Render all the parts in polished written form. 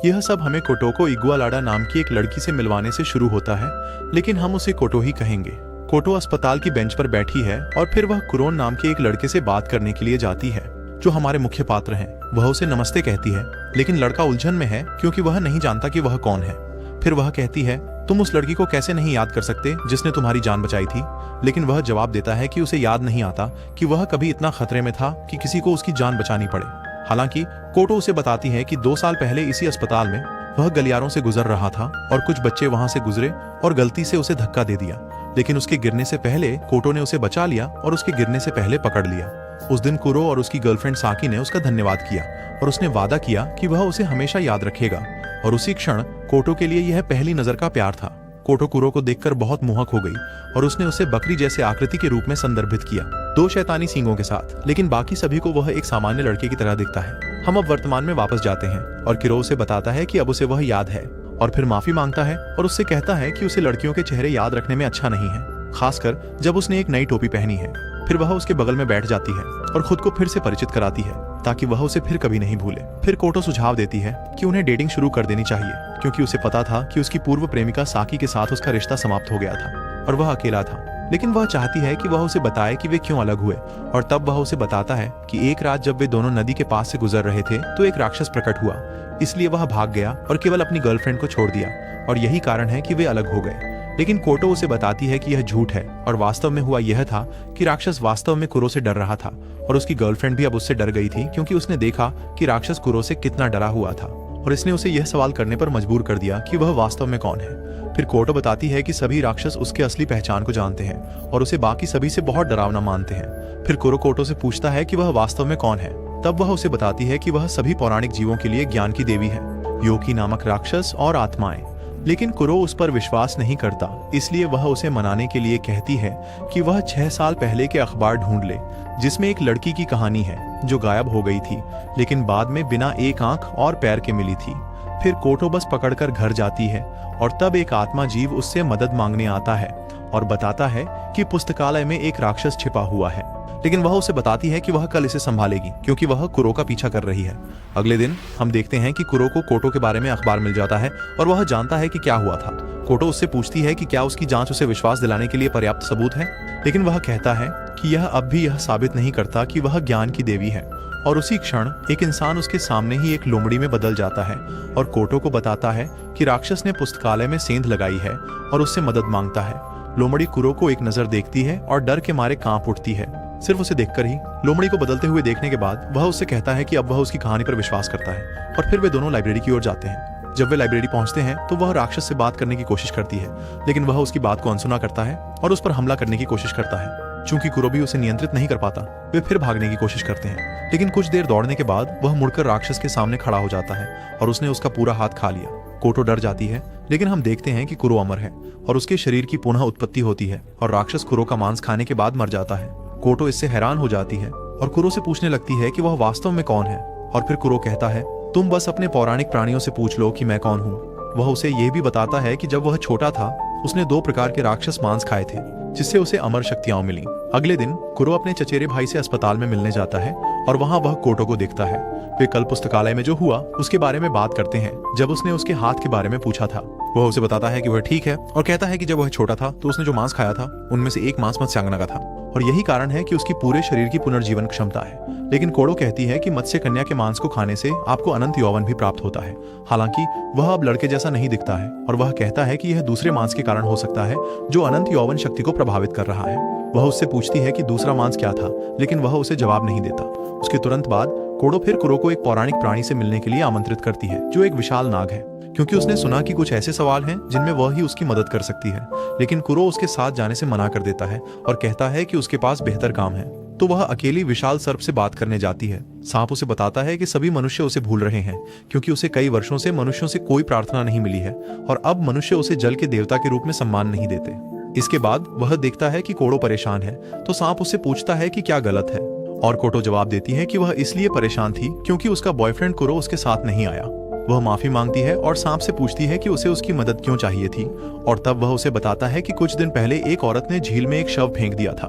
यह सब हमें कोटोको इगुआलाडा नाम की एक लड़की से मिलवाने से शुरू होता है, लेकिन हम उसे कोटो ही कहेंगे। कोटो अस्पताल की बेंच पर बैठी है और फिर वह कुरोन नाम के एक लड़के से बात करने के लिए जाती है, जो हमारे मुख्य पात्र हैं। वह उसे नमस्ते कहती है, लेकिन लड़का उलझन में है क्योंकि वह नहीं जानता कि वह कौन है। फिर वह कहती है, तुम उस लड़की को कैसे नहीं याद कर सकते जिसने तुम्हारी जान बचाई थी? लेकिन वह जवाब देता है कि उसे याद नहीं आता कि वह कभी इतना खतरे में था कि किसी को उसकी जान बचानी पड़े। हालांकि कोटो उसे बताती है कि 2 साल पहले इसी अस्पताल में वह गलियारों से गुजर रहा था और कुछ बच्चे वहां से गुजरे और गलती से उसे धक्का दे दिया, लेकिन उसके गिरने से पहले कोटो ने उसे बचा लिया और उसके गिरने से पहले पकड़ लिया। उस दिन कुरो और उसकी गर्लफ्रेंड साकी ने उसका धन्यवाद किया और उसने वादा किया कि वह उसे हमेशा याद रखेगा, और उसी क्षण कोटो के लिए यह पहली नजर का प्यार था। कोटो कुरो को देखकर बहुत मोहक हो गई और उसने उसे बकरी जैसे आकृति के रूप में संदर्भित किया, 2 शैतानी सींगों के साथ, लेकिन बाकी सभी को वह एक सामान्य लड़के की तरह दिखता है। हम अब वर्तमान में वापस जाते हैं और किरो उसे बताता है कि अब उसे वह याद है और फिर माफी मांगता है और उससे कहता है कि उसे लड़कियों के चेहरे याद रखने में अच्छा नहीं है, खासकर जब उसने एक नई टोपी पहनी है। फिर वह उसके बगल में बैठ जाती है और खुद को फिर से परिचित कराती है ताकि वह उसे फिर कभी नहीं भूले। फिर कोटो सुझाव देती है कि उन्हें डेटिंग शुरू कर देनी चाहिए, क्योंकि उसे पता था कि उसकी पूर्व प्रेमिका साकी के साथ उसका रिश्ता समाप्त हो गया था और वह अकेला था। लेकिन वह चाहती है कि वह उसे बताए कि वे क्यों अलग हुए, और तब वह उसे बताता है कि एक रात जब वे दोनों नदी के पास से गुजर रहे थे तो एक राक्षस प्रकट हुआ, इसलिए वह भाग गया और केवल अपनी गर्लफ्रेंड को छोड़ दिया, और यही कारण है कि वे अलग हो गए। लेकिन कोटो उसे बताती है कि यह झूठ है और वास्तव में हुआ यह था कि राक्षस वास्तव में कुरो से डर रहा था, और उसकी गर्लफ्रेंड भी अब उससे डर गई थी क्योंकि उसने देखा कि राक्षस कुरो से कितना डरा हुआ था, और इसने उसे यह सवाल करने पर मजबूर कर दिया कि वह वास्तव में कौन है। फिर कोटो बताती है कि सभी राक्षस उसके असली पहचान को जानते हैं और उसे बाकी सभी से बहुत डरावना मानते हैं। फिर कुरो कोटो से पूछता है कि वह वास्तव में कौन है। तब वह उसे बताती है कि वह सभी पौराणिक जीवों के लिए ज्ञान की देवी है, योकी नामक राक्षस और आत्माएं। लेकिन कुरो उस पर विश्वास नहीं करता, इसलिए वह उसे मनाने के लिए कहती है कि वह 6 साल पहले के अखबार ढूंढ ले, जिसमें एक लड़की की कहानी है जो गायब हो गई थी, लेकिन बाद में बिना एक आंख और पैर के मिली थी। फिर कोटो बस पकड़कर घर जाती है और तब एक आत्मा जीव उससे मदद मांगने आता है और बताता है कि पुस्तकालय में एक राक्षस छिपा हुआ है, लेकिन वह उसे बताती है कि वह कल इसे संभालेगी क्योंकि वह कुरो का पीछा कर रही है। अगले दिन हम देखते हैं कि कुरो को कोटो के बारे में अखबार मिल जाता है और वह जानता है कि क्या हुआ था। कोटो उससे पूछती है कि क्या उसकी जांच उसे विश्वास दिलाने के लिए पर्याप्त सबूत है, लेकिन वह कहता है कि यह अब भी यह साबित नहीं करता कि वह ज्ञान की देवी है। और उसी क्षण एक इंसान उसके सामने ही एक लोमड़ी में बदल जाता है और कोटो को बताता है कि राक्षस ने पुस्तकालय में सेंध लगाई है और उससे मदद मांगता है। लोमड़ी कुरो को एक नजर देखती है और डर के मारे कांप उठती है। सिर्फ उसे देखकर ही लोमड़ी को बदलते हुए देखने के बाद वह उससे कहता है कि अब वह उसकी कहानी पर विश्वास करता है, और फिर वे दोनों लाइब्रेरी की ओर जाते हैं। जब वे लाइब्रेरी पहुंचते हैं तो वह राक्षस से बात करने की कोशिश करती है, लेकिन वह उसकी बात को अनसुना करता है और उस पर हमला करने की कोशिश करता है। चूंकि कुरो भी उसे नियंत्रित नहीं कर पाता, वे फिर भागने की कोशिश करते हैं, लेकिन कुछ देर दौड़ने के बाद वह मुड़कर राक्षस के सामने खड़ा हो जाता है और उसने उसका पूरा हाथ खा लिया। कोटो डर जाती है, लेकिन हम देखते हैं कि कुरो अमर है और उसके शरीर की पुनः उत्पत्ति होती है और राक्षस कुरो का मांस खाने के बाद मर जाता है। कोटो इससे हैरान हो जाती है और कुरो से पूछने लगती है कि वह वास्तव में कौन है, और फिर कुरो कहता है, तुम बस अपने पौराणिक प्राणियों से पूछ लो कि मैं कौन हूँ। वह उसे यह भी बताता है कि जब वह छोटा था उसने 2 प्रकार के राक्षस मांस खाए थे, जिससे उसे अमर शक्तियां मिली। अगले दिन कुरो अपने चचेरे भाई से अस्पताल में मिलने जाता है और वहां वह कोटो को देखता है। वे कल पुस्तकालय में जो हुआ उसके बारे में बात करते हैं। जब उसने उसके हाथ के बारे में पूछा था, वह उसे बताता है कि वह ठीक है और कहता है कि जब वह छोटा था तो उसने जो मांस खाया था उनमें से एक मांस मत्स्यांगना का था, और यही कारण है कि उसकी पूरे शरीर की पुनर्जीवन क्षमता है। लेकिन कोडो कहती है कि मत्स्य कन्या के मांस को खाने से आपको अनंत यौवन भी प्राप्त होता है। हालांकि वह अब लड़के जैसा नहीं दिखता है, और वह कहता है कि यह दूसरे मांस के कारण हो सकता है जो अनंत यौवन शक्ति को प्रभावित कर रहा है। वह उससे पूछती है कि दूसरा मांस क्या था, लेकिन वह उसे जवाब नहीं देता। उसके तुरंत बाद कोडो फिर कुरो को एक पौराणिक प्राणी से मिलने के लिए आमंत्रित करती है, जो एक विशाल नाग है, क्योंकि उसने सुना कि कुछ ऐसे सवाल हैं जिनमें वह ही उसकी मदद कर सकती है। लेकिन कुरो उसके साथ जाने से मना कर देता है और कहता है कि उसके पास बेहतर काम है। तो वह अकेली विशाल सर्प से बात करने जाती है। सांप उसे बताता है कि सभी मनुष्य उसे भूल रहे हैं, क्योंकि उसे कई वर्षों से मनुष्यों से कोई प्रार्थना नहीं मिली है, और अब मनुष्य उसे जल के देवता के रूप में सम्मान नहीं देते। इसके बाद वह देखता है कि कोडो परेशान है, तो सांप उससे पूछता है कि क्या गलत है, और कोटो जवाब देती है कि वह इसलिए परेशान थी क्योंकि उसका बॉयफ्रेंड कुरो उसके साथ नहीं आया। वह माफी मांगती है और सांप से पूछती है कि उसे उसकी मदद क्यों चाहिए थी, और तब वह उसे बताता है कि कुछ दिन पहले एक औरत ने झील में एक शव फेंक दिया था।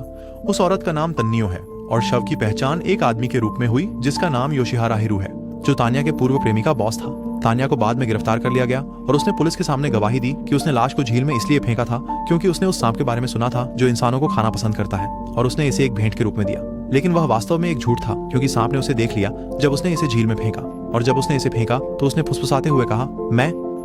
उस औरत का नाम तन्नियो है, और शव की पहचान एक आदमी के रूप में हुई जिसका नाम योशिहारा हिरू है, जो तान्या के पूर्व प्रेमी का बॉस था। तान्या को बाद में गिरफ्तार कर लिया गया और उसने पुलिस के सामने गवाही दी कि उसने लाश को झील में इसलिए फेंका था क्योंकि उसने उस सांप के बारे में सुना था जो इंसानों को खाना पसंद करता है और उसने इसे एक भेंट के रूप में दिया। लेकिन वह वास्तव में एक झूठ था क्योंकि सांप ने उसे देख लिया जब उसने इसे झील में फेंका, और जब उसने इसे फेंका तो उसने फुसफुसाते हुए कहा,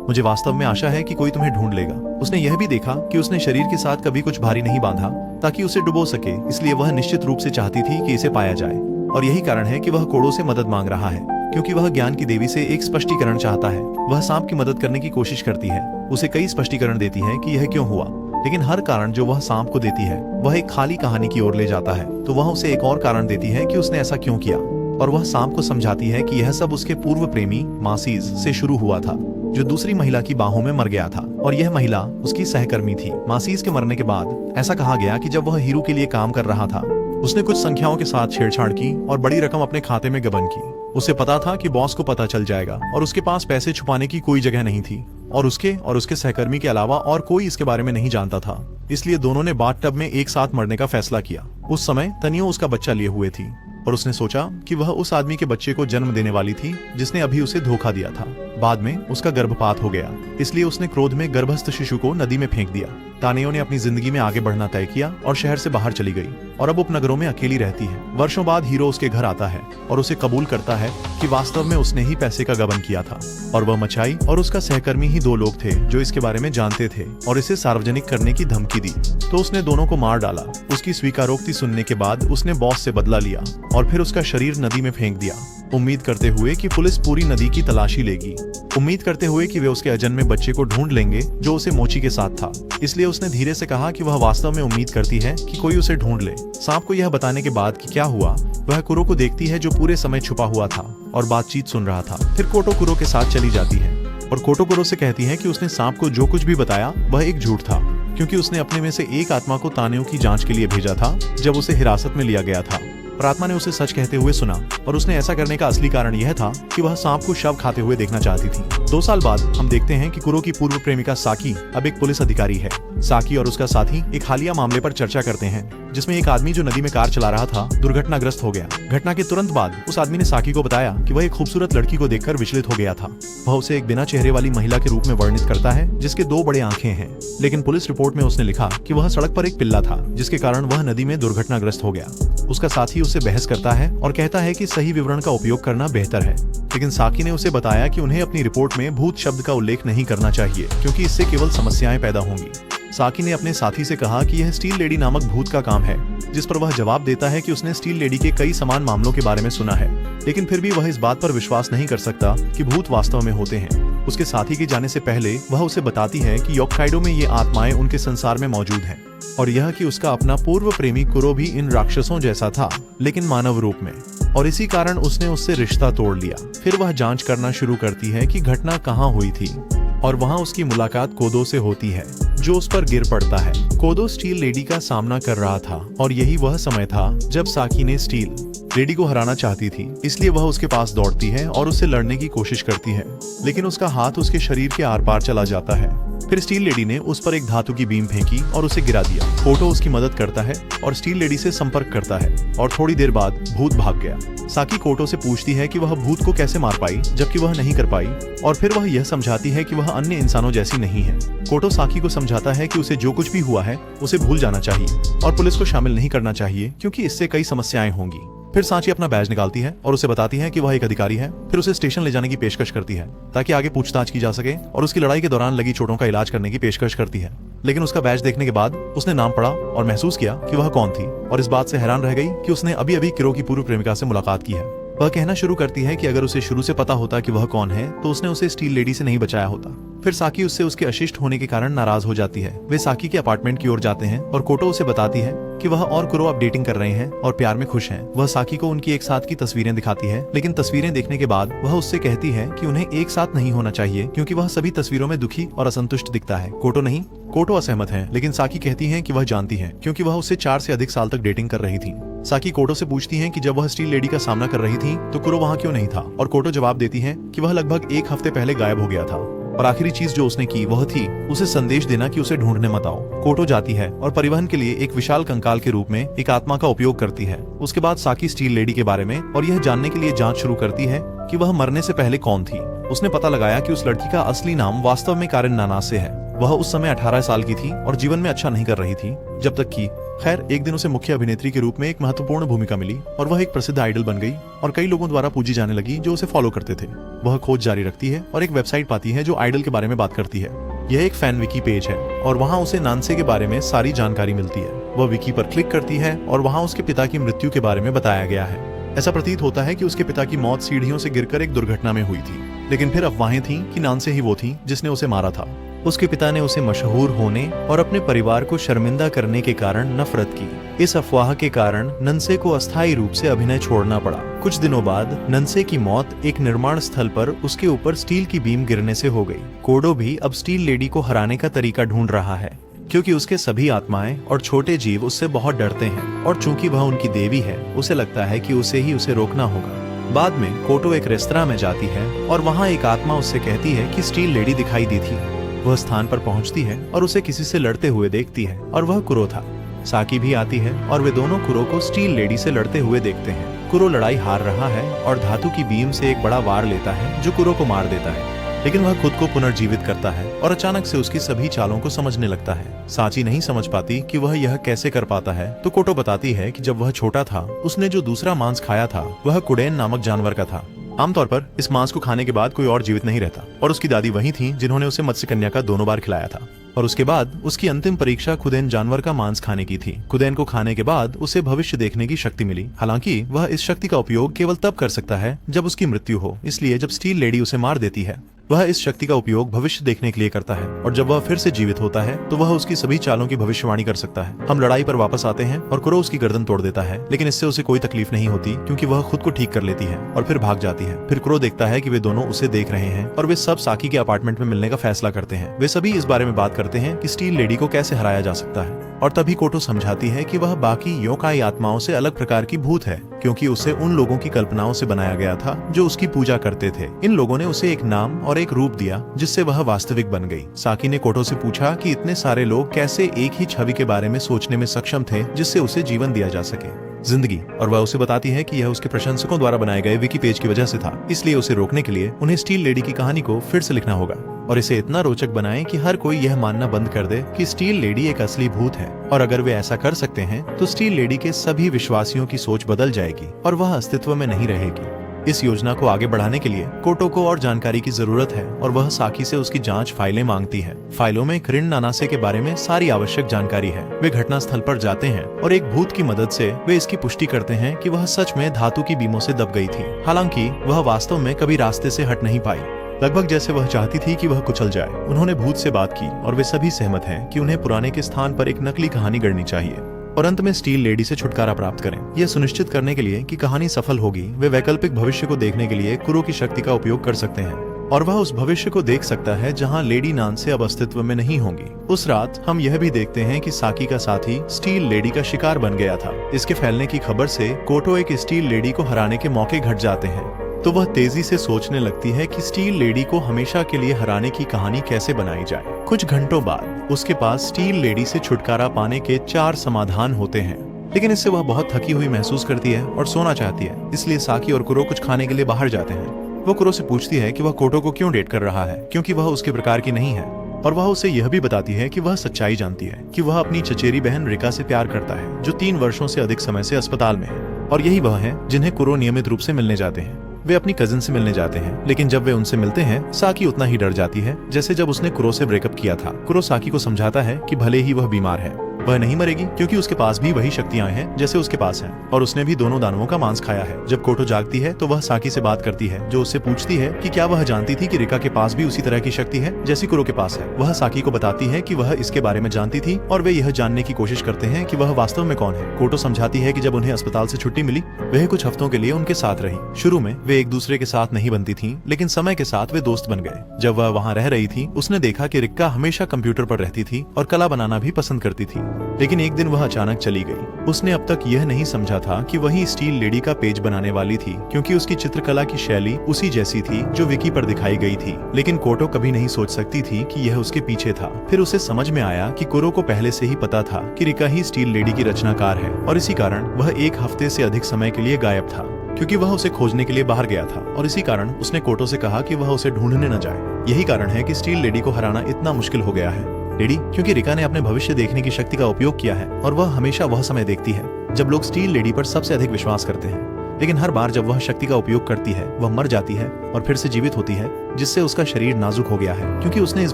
मुझे वास्तव में आशा है कि कोई तुम्हें ढूंढ लेगा। उसने यह भी देखा कि उसने शरीर के साथ कभी कुछ भारी नहीं बांधा ताकि उसे डुबो सके, इसलिए वह निश्चित रूप से चाहती थी कि इसे पाया जाए। और यही कारण है कि वह कोडो से मदद मांग रहा है, क्योंकि वह ज्ञान की देवी से एक स्पष्टीकरण चाहता है। वह सांप की मदद करने की कोशिश करती है, उसे कई स्पष्टीकरण देती है कि यह क्यों हुआ, लेकिन हर कारण जो वह सांप को देती है वह एक खाली कहानी की ओर ले जाता है। तो वह उसे एक और कारण देती है कि उसने ऐसा क्यों किया, और वह सांप को समझाती है कि यह सब उसके पूर्व प्रेमी मासीज से शुरू हुआ था, जो दूसरी महिला की बाहों में मर गया था, और यह महिला उसकी सहकर्मी थी। मासीज के मरने के बाद ऐसा कहा गया कि जब वह हीरू के लिए काम कर रहा था, उसने कुछ संख्याओं के साथ छेड़छाड़ की और बड़ी रकम अपने खाते में गबन की। उसे पता था कि बॉस को पता चल जाएगा और उसके पास पैसे छुपाने की कोई जगह नहीं थी, और उसके सहकर्मी के अलावा और कोई इसके बारे में नहीं जानता था। इसलिए दोनों ने बाथटब में एक साथ मरने का फैसला किया। उस समय तनियो उसका बच्चा लिए हुए थी और उसने सोचा कि वह उस आदमी के बच्चे को जन्म देने वाली थी जिसने अभी उसे धोखा दिया था। बाद में उसका गर्भपात हो गया, इसलिए उसने क्रोध में गर्भस्थ शिशु को नदी में फेंक दिया। तानेयो ने अपनी जिंदगी में आगे बढ़ना तय किया और शहर से बाहर चली गई और अब उपनगरों में अकेली रहती है। वर्षों बाद हीरो उसके घर आता है और उसे कबूल करता है कि वास्तव में उसने ही पैसे का गबन किया था, और वह मचाई और उसका सहकर्मी ही दो लोग थे जो इसके बारे में जानते थे और इसे सार्वजनिक करने की धमकी दी। तो उसने दोनों को मार डाला। उसकी स्वीकारोक्ति सुनने के बाद उसने बॉस से बदला लिया और फिर उसका शरीर नदी में फेंक दिया, उम्मीद करते हुए कि पुलिस पूरी नदी की तलाशी लेगी, उम्मीद करते हुए कि वे उसके अजन्मे बच्चे को ढूंढ लेंगे जो उसे मोची के साथ था। इसलिए उसने धीरे से कहा कि वह वास्तव में उम्मीद करती है कि कोई उसे ढूंढ ले। सांप को यह बताने के बाद कि क्या हुआ, वह कुरो को देखती है जो पूरे समय छुपा हुआ था और बातचीत सुन रहा था। फिर कोटो कुरो के साथ चली जाती है और कोटो कुरो से कहती है कि उसने सांप को जो कुछ भी बताया वह एक झूठ था, क्योंकि उसने अपने में से एक आत्मा को तानेयो की जांच के लिए भेजा था जब उसे हिरासत में लिया गया था। और आत्मा ने उसे सच कहते हुए सुना, और उसने ऐसा करने का असली कारण यह था कि वह सांप को शव खाते हुए देखना चाहती थी। 2 साल बाद हम देखते हैं कि कुरो की पूर्व प्रेमिका साकी अब एक पुलिस अधिकारी है। साकी और उसका साथी एक हालिया मामले पर चर्चा करते हैं जिसमें एक आदमी जो नदी में कार चला रहा था दुर्घटनाग्रस्त हो गया। घटना के तुरंत बाद उस आदमी ने साकी को बताया कि वह एक खूबसूरत लड़की को देखकर विचलित हो गया था। वह उसे एक बिना चेहरे वाली महिला के रूप में वर्णित करता है जिसके 2 बड़े आंखें हैं, लेकिन पुलिस रिपोर्ट में उसने लिखा कि वह सड़क पर एक पिल्ला था जिसके कारण वह नदी में दुर्घटनाग्रस्त हो गया। उसका साथी उससे बहस करता है और कहता है कि सही विवरण का उपयोग करना बेहतर है, लेकिन साकी ने उसे बताया कि उन्हें अपनी रिपोर्ट में भूत शब्द का उल्लेख नहीं करना चाहिए क्योंकि इससे केवल समस्याएं पैदा होंगी। साकी ने अपने साथी से कहा कि यह स्टील लेडी नामक भूत का काम है, जिस पर वह जवाब देता है कि उसने स्टील लेडी के कई समान मामलों के बारे में सुना है, लेकिन फिर भी वह इस बात पर विश्वास नहीं कर सकता कि भूत वास्तव में होते हैं। उसके साथी के जाने से पहले वह उसे बताती है कि योक्काइडो में ये आत्माएं उनके संसार में मौजूद हैं, और यह कि उसका अपना पूर्व प्रेमी कुरो भी इन राक्षसों जैसा था लेकिन मानव रूप में, और इसी कारण उसने उससे रिश्ता तोड़ लिया। फिर वह जांच करना शुरू करती है कि घटना कहाँ हुई थी, और वहाँ उसकी मुलाकात कोदो से होती है जो उस पर गिर पड़ता है। कोदो स्टील लेडी का सामना कर रहा था और यही वह समय था जब साकी ने स्टील लेडी को हराना चाहती थी, इसलिए वह उसके पास दौड़ती है और उससे लड़ने की कोशिश करती है, लेकिन उसका हाथ उसके शरीर के आर पार चला जाता है। फिर स्टील लेडी ने उस पर एक धातु की बीम फेंकी और उसे गिरा दिया। कोटो उसकी मदद करता है और स्टील लेडी से संपर्क करता है, और थोड़ी देर बाद भूत भाग गया। साकी कोटो से पूछती है कि वह भूत को कैसे मार पाई जबकि वह नहीं कर पाई, और फिर वह यह समझाती है कि वह अन्य इंसानों जैसी नहीं है। कोटो साकी को समझाता है कि उसे जो कुछ भी हुआ है उसे भूल जाना चाहिए और पुलिस को शामिल नहीं करना चाहिए क्योंकि इससे कई समस्याएं होंगी। फिर सांची अपना बैज निकालती है और उसे बताती है कि वह एक अधिकारी है। फिर उसे स्टेशन ले जाने की पेशकश करती है ताकि आगे पूछताछ की जा सके, और उसकी लड़ाई के दौरान लगी चोटों का इलाज करने की पेशकश करती है। लेकिन उसका बैज देखने के बाद उसने नाम पढ़ा और महसूस किया कि वह कौन थी, और इस बात से हैरान रह गई कि उसने अभी अभी किरो की पूर्व प्रेमिका से मुलाकात की है। वह कहना शुरू करती है कि अगर उसे शुरू से पता होता कि वह कौन है तो उसने उसे स्टील लेडी से नहीं बचाया होता। फिर साकी उससे उसके अशिष्ट होने के कारण नाराज हो जाती है। वे साकी के अपार्टमेंट की ओर जाते हैं और कोटो उसे बताती है कि वह और कुरो अब डेटिंग कर रहे हैं और प्यार में खुश हैं। वह साकी को उनकी एक साथ की तस्वीरें दिखाती है, लेकिन तस्वीरें देखने के बाद वह उससे कहती है कि उन्हें एक साथ नहीं होना चाहिए क्योंकि वह सभी तस्वीरों में दुखी और असंतुष्ट दिखता है। कोटो नहीं, कोटो असहमत है, लेकिन साकी कहती है कि वह जानती है क्योंकि वह उससे 4 से अधिक साल तक डेटिंग कर रही थी। साकी कोटो से पूछती है कि जब वह स्टील लेडी का सामना कर रही थी तो कुरो वहाँ क्यों नहीं था, और कोटो जवाब देती है कि वह लगभग 1 हफ्ते पहले गायब हो गया था और आखिरी चीज जो उसने की वह थी उसे संदेश देना कि उसे ढूंढने मत आओ। कोटो जाती है और परिवहन के लिए एक विशाल कंकाल के रूप में एक आत्मा का उपयोग करती है। उसके बाद साकी स्टील लेडी के बारे में और यह जानने के लिए जांच शुरू करती है कि वह मरने से पहले कौन थी। उसने पता लगाया कि उस लड़की का असली नाम वास्तव में कारिन नानासे है। वह उस समय 18 साल की थी और जीवन में अच्छा नहीं कर रही थी, जब तक कि खैर एक दिन उसे मुख्य अभिनेत्री के रूप में एक महत्वपूर्ण भूमिका मिली और वह एक प्रसिद्ध आइडल बन गई और कई लोगों द्वारा पूजी जाने लगी जो उसे फॉलो करते थे। वह खोज जारी रखती है और एक वेबसाइट पाती है जो आइडल के बारे में बात करती है। यह एक फैन विकी पेज है और वहाँ उसे नानसे के बारे में सारी जानकारी मिलती है। वह विकी पर क्लिक करती है और वहाँ उसके पिता की मृत्यु के बारे में बताया गया है। ऐसा प्रतीत होता है कि उसके पिता की मौत सीढ़ियों से गिरकर एक दुर्घटना में हुई थी, लेकिन फिर अफवाहें थीं कि नानसे ही वो थी जिसने उसे मारा था। उसके पिता ने उसे मशहूर होने और अपने परिवार को शर्मिंदा करने के कारण नफरत की। इस अफवाह के कारण नंसे को अस्थायी रूप से अभिनय छोड़ना पड़ा। कुछ दिनों बाद नंसे की मौत एक निर्माण स्थल पर उसके ऊपर स्टील की बीम गिरने से हो गई। कोडो भी अब स्टील लेडी को हराने का तरीका ढूंढ रहा है, क्योंकि उसके सभी आत्माएं और छोटे जीव उससे बहुत डरते हैं और चूंकि वह उनकी देवी है, उसे लगता है कि उसे रोकना होगा। बाद में कोटो एक रेस्तरां में जाती है और वहाँ एक आत्मा उससे कहती है कि स्टील लेडी दिखाई दी थी। वह स्थान पर पहुंचती है और उसे किसी से लड़ते हुए देखती है और वह कुरो था। साकी भी आती है और वे दोनों कुरो को स्टील लेडी से लड़ते हुए देखते हैं। कुरो लड़ाई हार रहा है और धातु की बीम से एक बड़ा वार लेता है जो कुरो को मार देता है, लेकिन वह खुद को पुनर्जीवित करता है और अचानक से उसकी सभी चालों को समझने लगता है। साची नहीं समझ पाती कि वह यह कैसे कर पाता है, तो कोटो बताती है कि जब वह छोटा था उसने जो दूसरा मांस खाया था वह कुडेन नामक जानवर का था। आमतौर पर इस मांस को खाने के बाद कोई और जीवित नहीं रहता और उसकी दादी वही थी जिन्होंने उसे मत्स्य कन्या का दोनों बार खिलाया था। और उसके बाद उसकी अंतिम परीक्षा खुदेन जानवर का मांस खाने की थी। खुदेन को खाने के बाद उसे भविष्य देखने की शक्ति मिली। हालांकि वह इस शक्ति का उपयोग केवल तब कर सकता है जब उसकी मृत्यु हो, इसलिए जब स्टील लेडी उसे मार देती है वह इस शक्ति का उपयोग भविष्य देखने के लिए करता है और जब वह फिर से जीवित होता है तो वह उसकी सभी चालों की भविष्यवाणी कर सकता है। हम लड़ाई पर वापस आते हैं और कुरो उसकी गर्दन तोड़ देता है, लेकिन इससे उसे कोई तकलीफ नहीं होती क्योंकि वह खुद को ठीक कर लेती है और फिर भाग जाती है। फिर कुरो देखता है कि वे दोनों उसे देख रहे हैं और वे सब साकी के अपार्टमेंट में मिलने का फैसला करते हैं। वे सभी इस बारे में बात करते हैं कि स्टील लेडी को कैसे हराया जा सकता है और तभी कोटो समझाती है कि वह बाकी योकाई आत्माओं से अलग प्रकार की भूत है, क्योंकि उसे उन लोगों की कल्पनाओं से बनाया गया था जो उसकी पूजा करते थे। इन लोगों ने उसे एक नाम और एक रूप दिया जिससे वह वास्तविक बन गई। साकी ने कोटो से पूछा कि इतने सारे लोग कैसे एक ही छवि के बारे में सोचने में सक्षम थे जिससे उसे जीवन दिया जा सके, जिंदगी। और वह उसे बताती है कि यह उसके प्रशंसकों द्वारा बनाए गए विकी पेज की वजह से था, इसलिए उसे रोकने के लिए उन्हें स्टील लेडी की कहानी को फिर से लिखना होगा और इसे इतना रोचक बनाएं कि हर कोई यह मानना बंद कर दे कि स्टील लेडी एक असली भूत है। और अगर वे ऐसा कर सकते हैं तो स्टील लेडी के सभी विश्वासियों की सोच बदल जाएगी और वह अस्तित्व में नहीं रहेगी। इस योजना को आगे बढ़ाने के लिए कोटो को और जानकारी की जरूरत है और वह साकी से उसकी जांच फाइलें मांगती है। फाइलों में कारिन नानासे के बारे में सारी आवश्यक जानकारी है। वे घटना स्थल पर जाते हैं और एक भूत की मदद से वे इसकी पुष्टि करते हैं कि वह सच में धातु की बीमों से दब गई थी। हालांकि वह वास्तव में कभी रास्ते से हट नहीं पाई, लगभग जैसे वह चाहती थी कि वह कुचल जाए। उन्होंने भूत से बात की और वे सभी सहमत हैं कि उन्हें पुराने के स्थान पर एक नकली कहानी गढ़नी चाहिए और अंत में स्टील लेडी से छुटकारा प्राप्त करें। यह सुनिश्चित करने के लिए कि कहानी सफल होगी, वे वैकल्पिक भविष्य को देखने के लिए कुरो की शक्ति का उपयोग कर सकते हैं और वह उस भविष्य को देख सकता है जहां लेडी नानसे अब अस्तित्व में नहीं होंगी। उस रात हम यह भी देखते हैं कि साकी का साथी स्टील लेडी का शिकार बन गया था। इसके फैलने की खबर से कोटो एक स्टील लेडी को हराने के मौके घट जाते हैं, तो वह तेजी से सोचने लगती है कि स्टील लेडी को हमेशा के लिए हराने की कहानी कैसे बनाई जाए। कुछ घंटों बाद उसके पास स्टील लेडी से छुटकारा पाने के 4 समाधान होते हैं, लेकिन इससे वह बहुत थकी हुई महसूस करती है और सोना चाहती है। इसलिए साकी और कुरो कुछ खाने के लिए बाहर जाते हैं। वो कुरो से पूछती है कि वह कोटो को क्यों डेट कर रहा है, क्योंकि वह उसके प्रकार की नहीं है। और वह उसे यह भी बताती है कि वह सच्चाई जानती है कि वह अपनी चचेरी बहन रिका से प्यार करता है, जो 3 वर्षों से अधिक समय से अस्पताल में है, और यही वह है जिन्हें कुरो नियमित रूप से मिलने जाते हैं। वे अपनी कजिन से मिलने जाते हैं, लेकिन जब वे उनसे मिलते हैं साकी उतना ही डर जाती है जैसे जब उसने कुरो से ब्रेकअप किया था। कुरो साकी को समझाता है कि भले ही वह बीमार है, वह नहीं मरेगी क्योंकि उसके पास भी वही शक्तियां हैं जैसे उसके पास है और उसने भी दोनों दानवों का मांस खाया है। जब कोटो जागती है तो वह साकी से बात करती है, जो उससे पूछती है कि क्या वह जानती थी कि रिका के पास भी उसी तरह की शक्ति है जैसी कुरो के पास है। वह साकी को बताती है कि वह इसके बारे में जानती थी और वे यह जानने की कोशिश करते हैं कि वह वास्तव में कौन है। कोटो समझाती है कि जब उन्हें अस्पताल से छुट्टी मिली वह कुछ हफ्तों के लिए उनके साथ रही। शुरू में वे एक दूसरे के साथ नहीं बनती थीं, लेकिन समय के साथ वे दोस्त बन गए। जब वह वहाँ रह रही थी उसने देखा कि रिक्का हमेशा कंप्यूटर पर रहती थी और कला बनाना भी पसंद करती थी, लेकिन एक दिन वह अचानक चली गई। उसने अब तक यह नहीं समझा था कि वही स्टील लेडी का पेज बनाने वाली थी, क्योंकि उसकी चित्रकला की शैली उसी जैसी थी जो विकी पर दिखाई गई थी। लेकिन कोटो कभी नहीं सोच सकती थी कि यह उसके पीछे था। फिर उसे समझ में आया कि कुरो को पहले से ही पता था कि रिका ही स्टील लेडी की रचनाकार है और इसी कारण वह 1 हफ्ते से अधिक समय के लिए गायब था। क्योंकि वह उसे खोजने के लिए बाहर गया था और इसी कारण उसने कोटो से कहा कि वह उसे ढूंढने न जाए। यही कारण है कि स्टील लेडी को हराना इतना मुश्किल हो गया है। लेडी क्योंकि रिका ने अपने भविष्य देखने की शक्ति का उपयोग किया है और वह हमेशा वह समय देखती है जब लोग स्टील लेडी पर सबसे अधिक विश्वास करते हैं। लेकिन हर बार जब वह शक्ति का उपयोग करती है वह मर जाती है और फिर से जीवित होती है, जिससे उसका शरीर नाजुक हो गया है क्योंकि उसने इस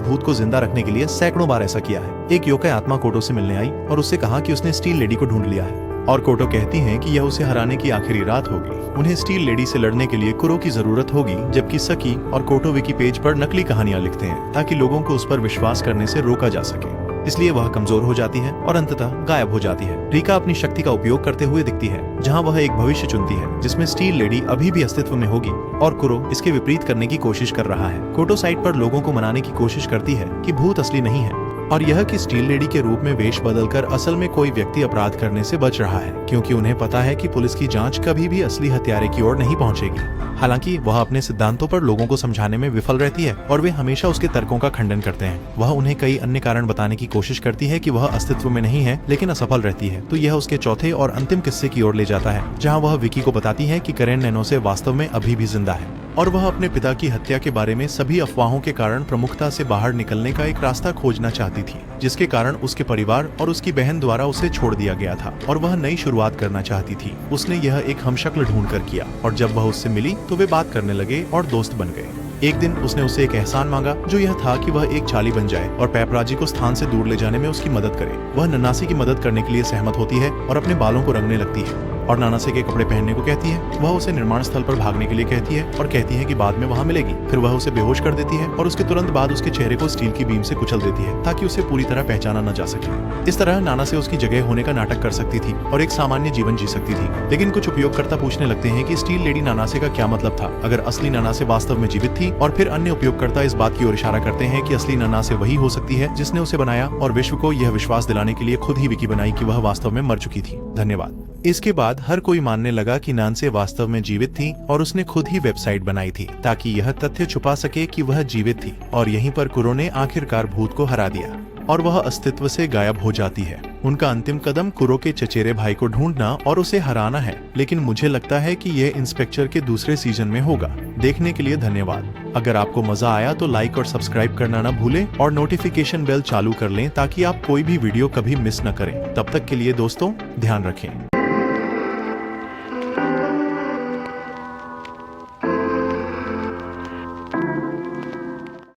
भूत को जिंदा रखने के लिए सैकड़ों बार ऐसा किया है। एक योकाई आत्मा कोटो से मिलने आई और उससे कहा कि उसने स्टील लेडी को ढूंढ लिया है और कोटो कहती हैं कि यह उसे हराने की आखिरी रात होगी। उन्हें स्टील लेडी से लड़ने के लिए कुरो की जरूरत होगी, जबकि सकी और कोटो विकी पेज पर नकली कहानियां लिखते हैं ताकि लोगों को उस पर विश्वास करने से रोका जा सके। इसलिए वह कमजोर हो जाती है और अंततः गायब हो जाती है। रिका अपनी शक्ति का उपयोग करते हुए दिखती है जहां वह एक भविष्य चुनती है जिसमें स्टील लेडी अभी भी अस्तित्व में होगी और कुरो इसके विपरीत करने की कोशिश कर रहा है। कोटो साइट पर लोगों को मनाने की कोशिश करती है कि भूत असली नहीं है और यह कि स्टील लेडी के रूप में वेश बदलकर असल में कोई व्यक्ति अपराध करने से बच रहा है, क्योंकि उन्हें पता है कि पुलिस की जांच कभी भी असली हत्यारे की ओर नहीं पहुंचेगी। हालांकि वह अपने सिद्धांतों पर लोगों को समझाने में विफल रहती है और वे हमेशा उसके तर्कों का खंडन करते हैं। वह उन्हें कई अन्य कारण बताने की कोशिश करती है कि वह अस्तित्व में नहीं है, लेकिन असफल रहती है। तो यह उसके चौथे और अंतिम किस्से की ओर ले जाता है जहाँ वह विकी को बताती है कि करेन नैनोसे वास्तव में अभी भी जिंदा है और वह अपने पिता की हत्या के बारे में सभी अफवाहों के कारण प्रमुखता से बाहर निकलने का एक रास्ता खोजना चाहती थी, जिसके कारण उसके परिवार और उसकी बहन द्वारा उसे छोड़ दिया गया था और वह नई शुरुआत करना चाहती थी। उसने यह एक हमशक्ल ढूंढकर किया और जब वह उससे मिली तो वे बात करने लगे और दोस्त बन गए। एक दिन उसने उससे एक एहसान मांगा, जो यह था कि वह एक चाली बन जाए और पैपराजी को स्थान से दूर ले जाने में उसकी मदद करे। वह नन्नासी की मदद करने के लिए सहमत होती है और अपने बालों को रंगने लगती है और नानासे के कपड़े पहनने को कहती है। वह उसे निर्माण स्थल पर भागने के लिए कहती है और कहती है कि बाद में वहां मिलेगी। फिर वह उसे बेहोश कर देती है और उसके तुरंत बाद उसके चेहरे को स्टील की बीम से कुचल देती है ताकि उसे पूरी तरह पहचाना न जा सके। इस तरह नानासे उसकी जगह होने का नाटक कर सकती थी और एक सामान्य जीवन जी सकती थी। लेकिन कुछ उपयोगकर्ता पूछने लगते हैं कि स्टील लेडी नानासे का क्या मतलब था, अगर असली नानासे वास्तव में जीवित थी। और फिर अन्य उपयोगकर्ता इस बात की ओर इशारा करते हैं कि असली नानासे वही हो सकती है जिसने उसे बनाया और विश्व को यह विश्वास दिलाने के लिए खुद ही विकी बनाई कि वह वास्तव में मर चुकी थी। धन्यवाद। इसके बाद हर कोई मानने लगा कि नानसे वास्तव में जीवित थी और उसने खुद ही वेबसाइट बनाई थी ताकि यह तथ्य छुपा सके कि वह जीवित थी। और यहीं पर कुरो ने आखिरकार भूत को हरा दिया और वह अस्तित्व से गायब हो जाती है। उनका अंतिम कदम कुरो के चचेरे भाई को ढूंढना और उसे हराना है, लेकिन मुझे लगता है कि यह इंस्पेक्टर के दूसरे सीजन में होगा। देखने के लिए धन्यवाद। अगर आपको मजा आया तो लाइक और सब्सक्राइब करना न भूलें और नोटिफिकेशन बेल चालू कर लें ताकि आप कोई भी वीडियो कभी मिस न करें। तब तक के लिए दोस्तों ध्यान रखें।